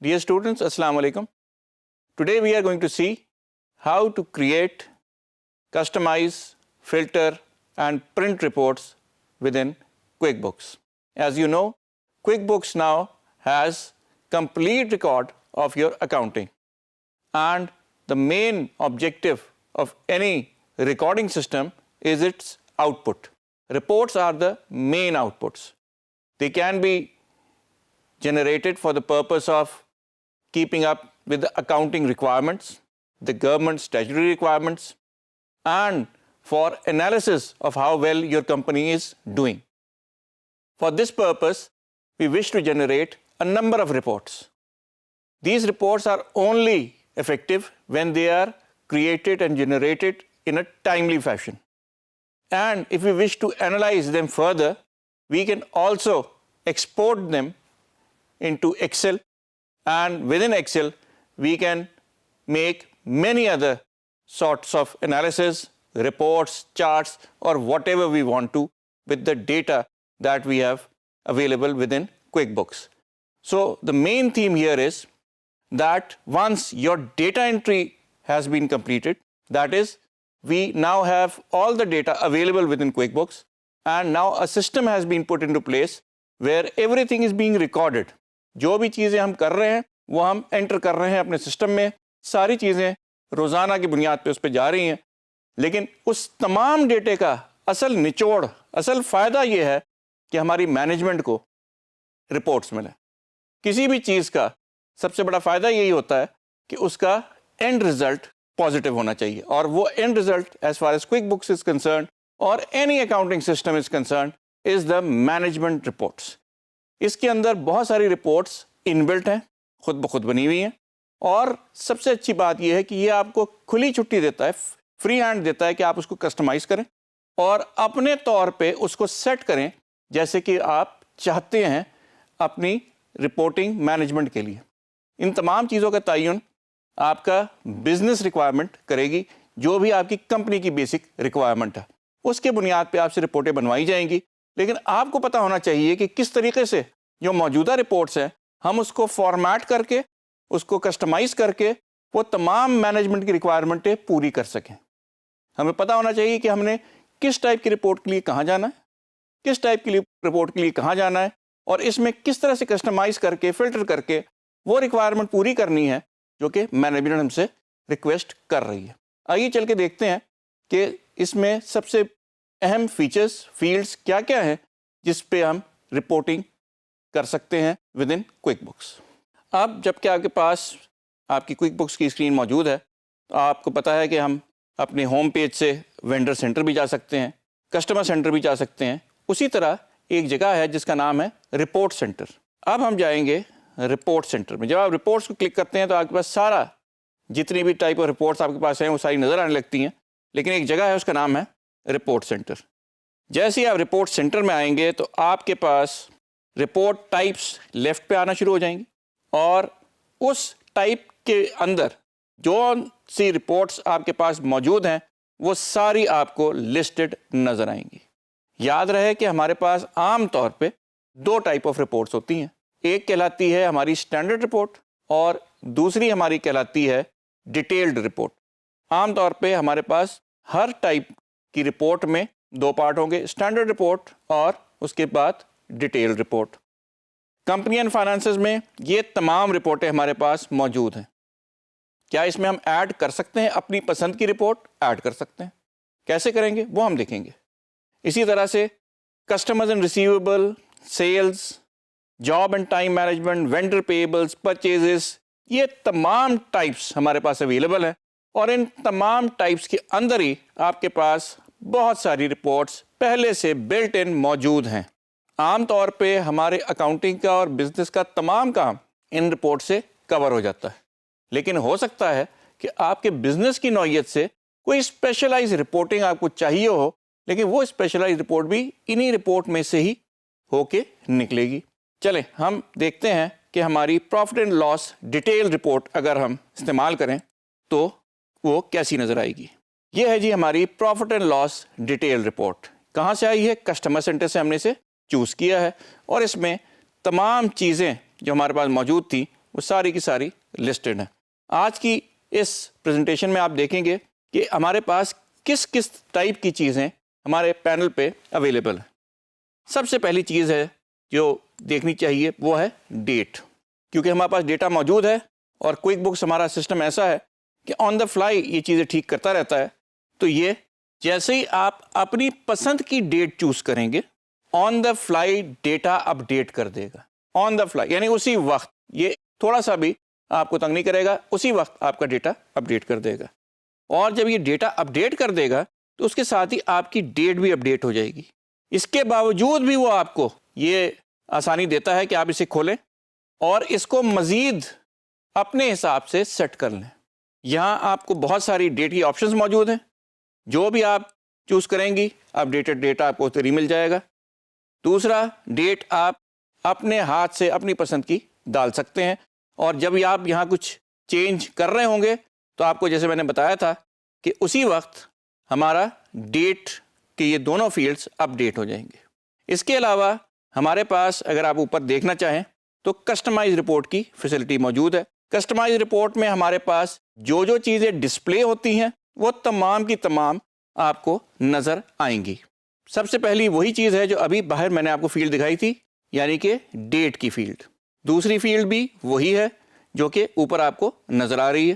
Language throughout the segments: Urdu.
Dear students, Assalamu alaikum. Today we are going to see how to create, customize, filter and print reports within QuickBooks. As you know, QuickBooks now has complete record of your accounting, and the main objective of any recording system is its output. Reports are the main outputs. They can be generated for the purpose of keeping up with the accounting requirements, the government statutory requirements, and for analysis of how well your company is doing. For this purpose, we wish to generate a number of reports. These reports are only effective when they are created and generated in a timely fashion. And if we wish to analyze them further, we can also export them into Excel, and within Excel we can make many other sorts of analysis, reports, charts, or whatever we want to with the data that we have available within QuickBooks. So the main theme here is that once your data entry has been completed, that is, we now have all the data available within QuickBooks, and now a system has been put into place where everything is being recorded. جو بھی چیزیں ہم کر رہے ہیں وہ ہم انٹر کر رہے ہیں اپنے سسٹم میں، ساری چیزیں روزانہ کی بنیاد پہ اس پہ جا رہی ہیں، لیکن اس تمام ڈیٹے کا اصل نچوڑ، اصل فائدہ یہ ہے کہ ہماری مینجمنٹ کو رپورٹس ملیں. کسی بھی چیز کا سب سے بڑا فائدہ یہی ہوتا ہے کہ اس کا اینڈ رزلٹ پازیٹیو ہونا چاہیے، اور وہ end result as far as QuickBooks is concerned اور any accounting system is concerned is the management reports. اس کے اندر بہت ساری رپورٹس ان بلٹ ہیں، خود بخود بنی ہوئی ہیں، اور سب سے اچھی بات یہ ہے کہ یہ آپ کو کھلی چھٹی دیتا ہے، فری ہینڈ دیتا ہے کہ آپ اس کو کسٹمائز کریں اور اپنے طور پہ اس کو سیٹ کریں جیسے کہ آپ چاہتے ہیں اپنی رپورٹنگ مینجمنٹ کے لیے. ان تمام چیزوں کا تعین آپ کا بزنس ریکوائرمنٹ کرے گی، جو بھی آپ کی کمپنی کی بیسک ریکوائرمنٹ ہے اس کے بنیاد پہ آپ سے رپورٹیں بنوائی جائیں گی. لیکن آپ کو پتہ ہونا چاہیے کہ کس طریقے سے جو موجودہ رپورٹس ہیں ہم اس کو فارمیٹ کر کے، اس کو کسٹمائز کر کے وہ تمام مینجمنٹ کی ریکوائرمنٹیں پوری کر سکیں. ہمیں پتہ ہونا چاہیے کہ ہم نے کس ٹائپ کی رپورٹ کے لیے کہاں جانا ہے، کس ٹائپ کی رپورٹ کے لیے کہاں جانا ہے، اور اس میں کس طرح سے کسٹمائز کر کے فلٹر کر کے وہ ریکوائرمنٹ پوری کرنی ہے جو کہ مینجمنٹ ہم سے ریکویسٹ کر رہی ہے. آئیے چل کے دیکھتے ہیں کہ اس میں سب سے اہم فیچرز، فیلڈز کیا کیا ہیں جس پہ ہم رپورٹنگ کر سکتے ہیں ود ان کوئک بکس. اب جب کہ آپ کے پاس آپ کی کوئک بکس کی اسکرین موجود ہے تو آپ کو پتہ ہے کہ ہم اپنے ہوم پیج سے وینڈر سینٹر بھی جا سکتے ہیں، کسٹمر سینٹر بھی جا سکتے ہیں. اسی طرح ایک جگہ ہے جس کا نام ہے رپورٹ سینٹر. اب ہم جائیں گے رپورٹ سینٹر میں. جب آپ رپورٹس کو کلک کرتے ہیں تو آپ کے پاس سارا جتنی بھی ٹائپ آف رپورٹس آپ کے پاس ہیں وہ ساری نظر آنے لگتی ہیں، لیکن ایک جگہ ہے اس کا نام ہے رپورٹ سینٹر. جیسے ہی آپ رپورٹ سینٹر میں آئیں گے تو آپ کے پاس رپورٹ ٹائپس لیفٹ پہ آنا شروع ہو جائیں گی، اور اس ٹائپ کے اندر جو سی رپورٹس آپ کے پاس موجود ہیں وہ ساری آپ کو لسٹڈ نظر آئیں گی. یاد رہے کہ ہمارے پاس عام طور پہ دو ٹائپ آف رپورٹس ہوتی ہیں. ایک کہلاتی ہے ہماری اسٹینڈرڈ رپورٹ اور دوسری ہماری کہلاتی ہے ڈیٹیلڈ رپورٹ. عام طور پہ ہمارے پاس ہر ٹائپ کی رپورٹ میں دو پارٹ ہوں گے، اسٹینڈرڈ رپورٹ اور اس کے بعد detail report. Company and finances میں یہ تمام رپورٹیں ہمارے پاس موجود ہیں. کیا اس میں ہم ایڈ کر سکتے ہیں اپنی پسند کی رپورٹ؟ ایڈ کر سکتے ہیں. کیسے کریں گے وہ ہم دیکھیں گے. اسی طرح سے customers and receivable, sales, job and time management, vendor payables, purchases, یہ تمام ٹائپس ہمارے پاس اویلیبل ہیں، اور ان تمام ٹائپس کے اندر ہی آپ کے پاس بہت ساری رپورٹس پہلے سے بلٹ ان موجود ہیں. عام طور پہ ہمارے اکاؤنٹنگ کا اور بزنس کا تمام کام ان رپورٹ سے کور ہو جاتا ہے، لیکن ہو سکتا ہے کہ آپ کے بزنس کی نوعیت سے کوئی اسپیشلائز رپورٹنگ آپ کو چاہیے ہو، لیکن وہ اسپیشلائز رپورٹ بھی انہی رپورٹ میں سے ہی ہو کے نکلے گی. چلیں ہم دیکھتے ہیں کہ ہماری profit and loss detail report اگر ہم استعمال کریں تو وہ کیسی نظر آئے گی. یہ ہے جی ہماری profit and loss detail report. کہاں سے آئی ہے؟ کسٹمر سینٹر سے ہم نے اسے چوز کیا ہے، اور اس میں تمام چیزیں جو ہمارے پاس موجود تھیں وہ ساری کی ساری لسٹڈ ہیں. آج کی اس پریزنٹیشن میں آپ دیکھیں گے کہ ہمارے پاس کس کس ٹائپ کی چیزیں ہمارے پینل پہ اویلیبل ہیں. سب سے پہلی چیز ہے جو دیکھنی چاہیے وہ ہے ڈیٹ. کیونکہ ہمارے پاس ڈیٹا موجود ہے اور کوئک بکس ہمارا سسٹم ایسا ہے کہ آن دا فلائی یہ چیزیں ٹھیک کرتا رہتا ہے. تو یہ جیسے ہی آپ اپنی پسند کی ڈیٹ چوز کریں گے آن دا فلائی ڈیٹا اپڈیٹ کر دے گا. آن دا فلائی یعنی اسی وقت, یہ تھوڑا سا بھی آپ کو تنگ نہیں کرے گا, اسی وقت آپ کا ڈیٹا اپڈیٹ کر دے گا. اور جب یہ ڈیٹا اپڈیٹ کر دے گا تو اس کے ساتھ ہی آپ کی ڈیٹ بھی اپڈیٹ ہو جائے گی. اس کے باوجود بھی وہ آپ کو یہ آسانی دیتا ہے کہ آپ اسے کھولیں اور اس کو مزید اپنے حساب سے سیٹ کر لیں. یہاں آپ کو بہت ساری ڈیٹ کی آپشنز موجود ہیں. جو بھی آپ چوز کریں گی اپڈیٹڈ ڈیٹا آپ کو اتری مل جائے گا. دوسرا, ڈیٹ آپ اپنے ہاتھ سے اپنی پسند کی ڈال سکتے ہیں, اور جب آپ یہاں کچھ چینج کر رہے ہوں گے تو آپ کو جیسے میں نے بتایا تھا کہ اسی وقت ہمارا ڈیٹ کے یہ دونوں فیلڈز اپڈیٹ ہو جائیں گے. اس کے علاوہ ہمارے پاس اگر آپ اوپر دیکھنا چاہیں تو کسٹمائز رپورٹ کی فیسلٹی موجود ہے. کسٹمائز رپورٹ میں ہمارے پاس جو چیزیں ڈسپلے ہوتی ہیں وہ تمام کی تمام آپ کو نظر آئیں گی. سب سے پہلی وہی چیز ہے جو ابھی باہر میں نے آپ کو فیلڈ دکھائی تھی, یعنی کہ ڈیٹ کی فیلڈ. دوسری فیلڈ بھی وہی ہے جو کہ اوپر آپ کو نظر آ رہی ہے.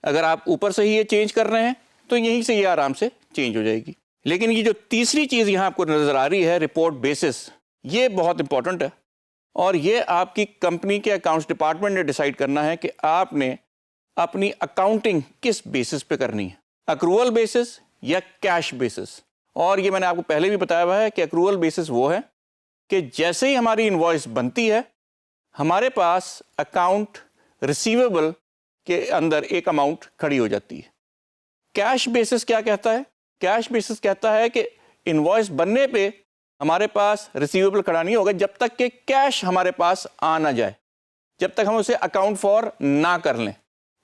اگر آپ اوپر سے ہی یہ چینج کر رہے ہیں تو یہیں سے یہ آرام سے چینج ہو جائے گی. لیکن یہ جو تیسری چیز یہاں آپ کو نظر آ رہی ہے رپورٹ بیسس, یہ بہت امپورٹنٹ ہے. اور یہ آپ کی کمپنی کے اکاؤنٹس ڈپارٹمنٹ نے ڈیسائیڈ کرنا ہے کہ آپ نے اپنی اکاؤنٹنگ کس بیسس پہ کرنی ہے, اکرول بیسس یا کیش بیسس. اور یہ میں نے آپ کو پہلے بھی بتایا ہوا ہے کہ اکرول بیسس وہ ہے کہ جیسے ہی ہماری انوائس بنتی ہے ہمارے پاس اکاؤنٹ ریسیویبل کے اندر ایک اماؤنٹ کھڑی ہو جاتی ہے. کیش بیسس کیا کہتا ہے؟ کیش بیسس کہتا ہے کہ انوائس بننے پہ ہمارے پاس ریسیویبل کھڑا نہیں ہوگا جب تک کہ کیش ہمارے پاس آ نہ جائے, جب تک ہم اسے اکاؤنٹ فار نہ کر لیں.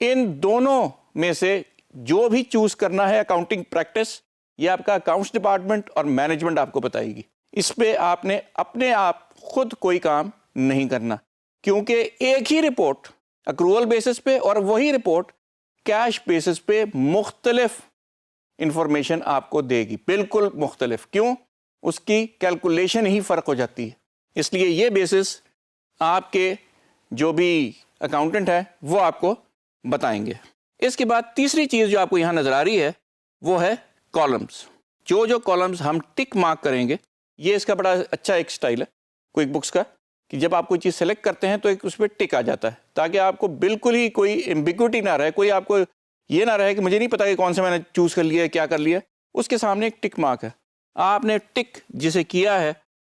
ان دونوں میں سے جو بھی چوز کرنا ہے اکاؤنٹنگ پریکٹس, یہ آپ کا اکاؤنٹس ڈپارٹمنٹ اور مینجمنٹ آپ کو بتائے گی. اس پہ آپ نے اپنے آپ خود کوئی کام نہیں کرنا, کیونکہ ایک ہی رپورٹ اکرول بیسس پہ اور وہی رپورٹ کیش بیسس پہ مختلف انفارمیشن آپ کو دے گی, بالکل مختلف. کیوں؟ اس کی کیلکولیشن ہی فرق ہو جاتی ہے. اس لیے یہ بیسس آپ کے جو بھی اکاؤنٹنٹ ہے وہ آپ کو بتائیں گے. اس کے بعد تیسری چیز جو آپ کو یہاں نظر آ رہی ہے وہ ہے کالمز. جو کالمز ہم ٹک مارک کریں گے, یہ اس کا بڑا اچھا ایک سٹائل ہے کوئک بکس کا کہ جب آپ کوئی چیز سلیکٹ کرتے ہیں تو ایک اس پہ ٹک آ جاتا ہے, تاکہ آپ کو بالکل ہی کوئی ایمبیگوٹی نہ رہے, کوئی آپ کو یہ نہ رہے کہ مجھے نہیں پتا کہ کون سے میں نے چوز کر لیا ہے, کیا کر لیا. اس کے سامنے ایک ٹک مارک ہے, آپ نے ٹک جسے کیا ہے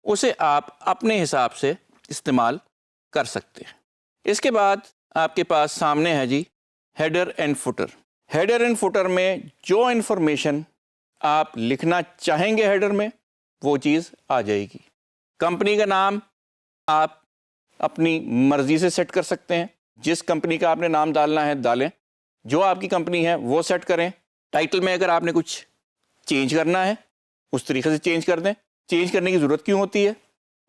اسے آپ اپنے حساب سے استعمال کر سکتے ہیں. اس کے بعد آپ کے پاس سامنے ہے جی header and footer. Header and footer میں جو انفارمیشن آپ لکھنا چاہیں گے ہیڈر میں وہ چیز آ جائے گی. کمپنی کا نام آپ اپنی مرضی سے سیٹ کر سکتے ہیں, جس کمپنی کا آپ نے نام ڈالنا ہے ڈالیں, جو آپ کی کمپنی ہے وہ سیٹ کریں. ٹائٹل میں اگر آپ نے کچھ چینج کرنا ہے اس طریقے سے چینج کر دیں. چینج کرنے کی ضرورت کیوں ہوتی ہے؟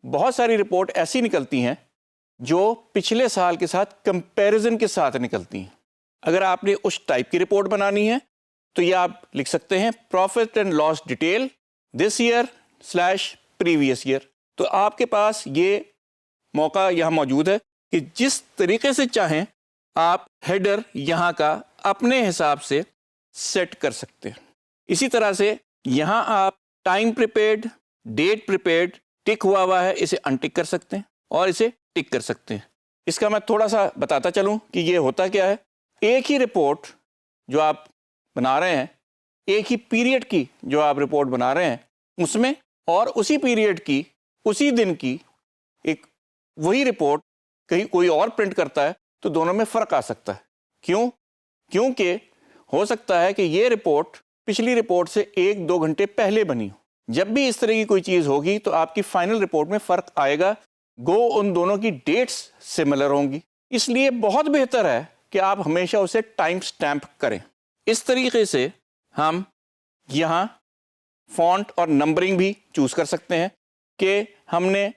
بہت ساری رپورٹ ایسی نکلتی ہیں جو پچھلے سال کے ساتھ کمپیریزن کے ساتھ نکلتی ہیں. اگر آپ نے اس ٹائپ کی رپورٹ بنانی ہے تو یہ آپ لکھ سکتے ہیں profit and loss detail this year previous year. تو آپ کے پاس یہ موقع یہاں موجود ہے کہ جس طریقے سے چاہیں آپ ہیڈر یہاں کا اپنے حساب سے سیٹ کر سکتے ہیں. اسی طرح سے یہاں آپ ٹائم پریپیئرڈ, ڈیٹ پریپیئرڈ ٹک ہوا ہے اسے انٹک کر سکتے ہیں اور اسے ٹک کر سکتے ہیں. اس کا میں تھوڑا سا بتاتا چلوں کہ یہ ہوتا کیا ہے. ایک ہی رپورٹ جو آپ بنا رہے ہیں, ایک ہی پیریڈ کی جو آپ رپورٹ بنا رہے ہیں, اس میں اور اسی پیریڈ کی اسی دن کی ایک وہی رپورٹ کہیں کوئی اور پرنٹ کرتا ہے تو دونوں میں فرق آ سکتا ہے. کیوں؟ کیونکہ ہو سکتا ہے کہ یہ رپورٹ پچھلی رپورٹ سے 1-2 گھنٹے پہلے بنی ہو. جب بھی اس طرح کی کوئی چیز ہوگی تو آپ کی فائنل رپورٹ میں فرق آئے گا, گو ان دونوں کی ڈیٹس سملر ہوں گی. اس لیے بہت بہتر ہے کہ آپ ہمیشہ اسے ٹائم سٹیمپ کریں. اس طریقے سے ہم یہاں فونٹ اور نمبرنگ بھی چوز کر سکتے ہیں کہ ہم نے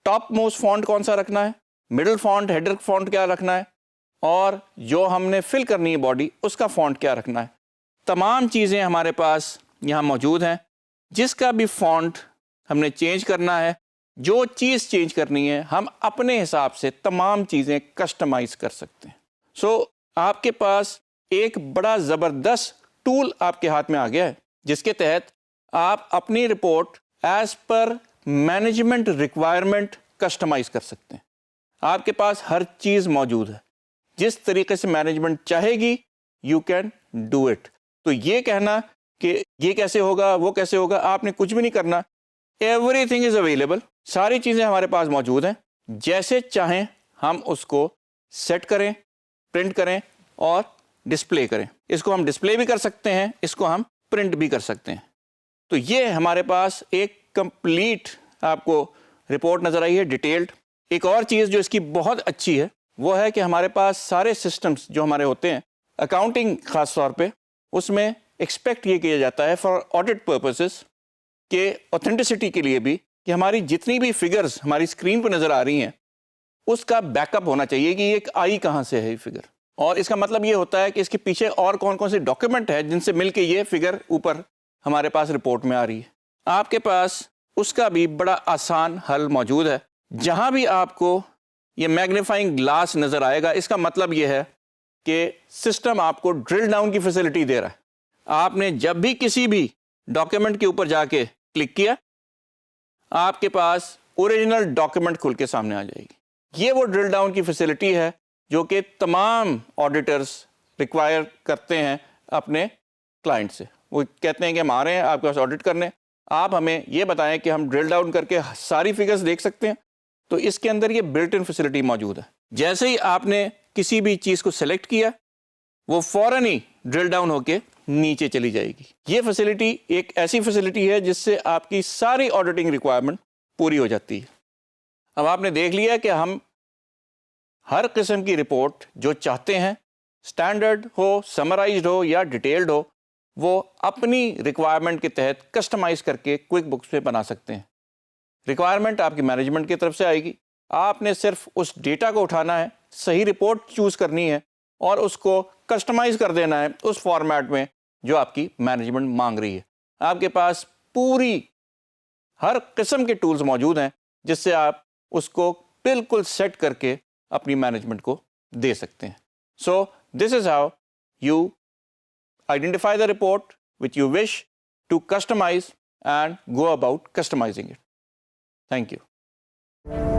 ٹاپ موسٹ فونٹ کون سا رکھنا ہے مڈل فونٹ ہیڈر فونٹ کیا رکھنا ہے اور جو ہم نے فل کرنی ہے باڈی اس کا فونٹ کیا رکھنا ہے. تمام چیزیں ہمارے پاس یہاں موجود ہیں. جس کا بھی فونٹ ہم نے چینج کرنا ہے, جو چیز چینج کرنی ہے, ہم اپنے حساب سے تمام چیزیں کسٹمائز کر سکتے ہیں. سو آپ کے پاس ایک بڑا زبردست ٹول آپ کے ہاتھ میں آ گیا ہے جس کے تحت آپ اپنی report as per management requirement customise کر سکتے ہیں. آپ کے پاس ہر چیز موجود ہے. جس طریقے سے مینجمنٹ چاہے گی یو کین ڈو اٹ. تو یہ کہنا کہ یہ کیسے ہوگا وہ کیسے ہوگا, آپ نے کچھ بھی نہیں کرنا. Every thing is available. ساری چیزیں ہمارے پاس موجود ہیں. جیسے چاہیں ہم اس کو سیٹ کریں, پرنٹ کریں اور ڈسپلے کریں. اس کو ہم ڈسپلے بھی کر سکتے ہیں, اس کو ہم پرنٹ بھی کر سکتے ہیں. تو یہ ہمارے پاس ایک کمپلیٹ آپ کو رپورٹ نظر آئی ہے, ڈیٹیلڈ. ایک اور چیز جو اس کی بہت اچھی ہے وہ ہے کہ ہمارے پاس سارے سسٹمز جو ہمارے ہوتے ہیں, اکاؤنٹنگ خاص طور پہ, اس میں ایکسپیکٹ یہ کیا جاتا ہے فار آڈٹ پرپسز کہ اوتھینٹسٹی کے لیے بھی کہ ہماری جتنی بھی فگرز ہماری اسکرین پہ نظر آ رہی ہیں اس کا بیک اپ ہونا چاہیے کہ یہ آئی کہاں سے ہے یہ فگر. اور اس کا مطلب یہ ہوتا ہے کہ اس کے پیچھے اور کون کون سے ڈاکیومنٹ ہے جن سے مل کے یہ فگر اوپر ہمارے پاس رپورٹ میں آ رہی ہے. آپ کے پاس اس کا بھی بڑا آسان حل موجود ہے. جہاں بھی آپ کو یہ میگنیفائنگ گلاس نظر آئے گا اس کا مطلب یہ ہے کہ سسٹم آپ کو ڈرل ڈاؤن کی فیسلٹی دے رہا ہے. آپ نے جب بھی کسی بھی ڈاکیومنٹ کے اوپر جا کے کلک کیا آپ کے پاس اوریجنل ڈاکیومنٹ کھل کے سامنے آ جائے گی. یہ وہ ڈرل ڈاؤن کی فیسلٹی ہے جو کہ تمام آڈیٹرز ریکوائر کرتے ہیں اپنے کلائنٹ سے. وہ کہتے ہیں کہ ہم آ رہے ہیں آپ کے پاس آڈٹ کرنے, آپ ہمیں یہ بتائیں کہ ہم ڈرل ڈاؤن کر کے ساری فگرز دیکھ سکتے ہیں. تو اس کے اندر یہ بلٹ ان فیسلٹی موجود ہے. جیسے ہی آپ نے کسی بھی چیز کو سلیکٹ کیا وہ فوراً ہی ڈرل ڈاؤن ہو کے نیچے چلی جائے گی. یہ فیسلٹی ایک ایسی فیسلٹی ہے جس سے آپ کی ساری آڈیٹنگ ریکوائرمنٹ پوری ہو جاتی ہے. اب آپ نے دیکھ لیا کہ ہم ہر قسم کی رپورٹ جو چاہتے ہیں, اسٹینڈرڈ ہو, سمرائزڈ ہو یا ڈیٹیلڈ ہو, وہ اپنی ریکوائرمنٹ کے تحت کسٹمائز کر کے کوئک بکس میں بنا سکتے ہیں. ریکوائرمنٹ آپ کی مینجمنٹ کی طرف سے آئے گی. آپ نے صرف اس ڈیٹا کو اٹھانا ہے, صحیح رپورٹ چوز کرنی ہے اور اس کو کسٹمائز کر دینا ہے اس فارمیٹ میں جو آپ کی مینجمنٹ مانگ رہی ہے. آپ کے پاس پوری ہر قسم کے ٹولز موجود ہیں جس سے آپ اس کو بالکل سیٹ کر کے اپنی مینجمنٹ کو دے سکتے ہیں. So this is how you identify the report which you wish to customize and go about customizing it. Thank you.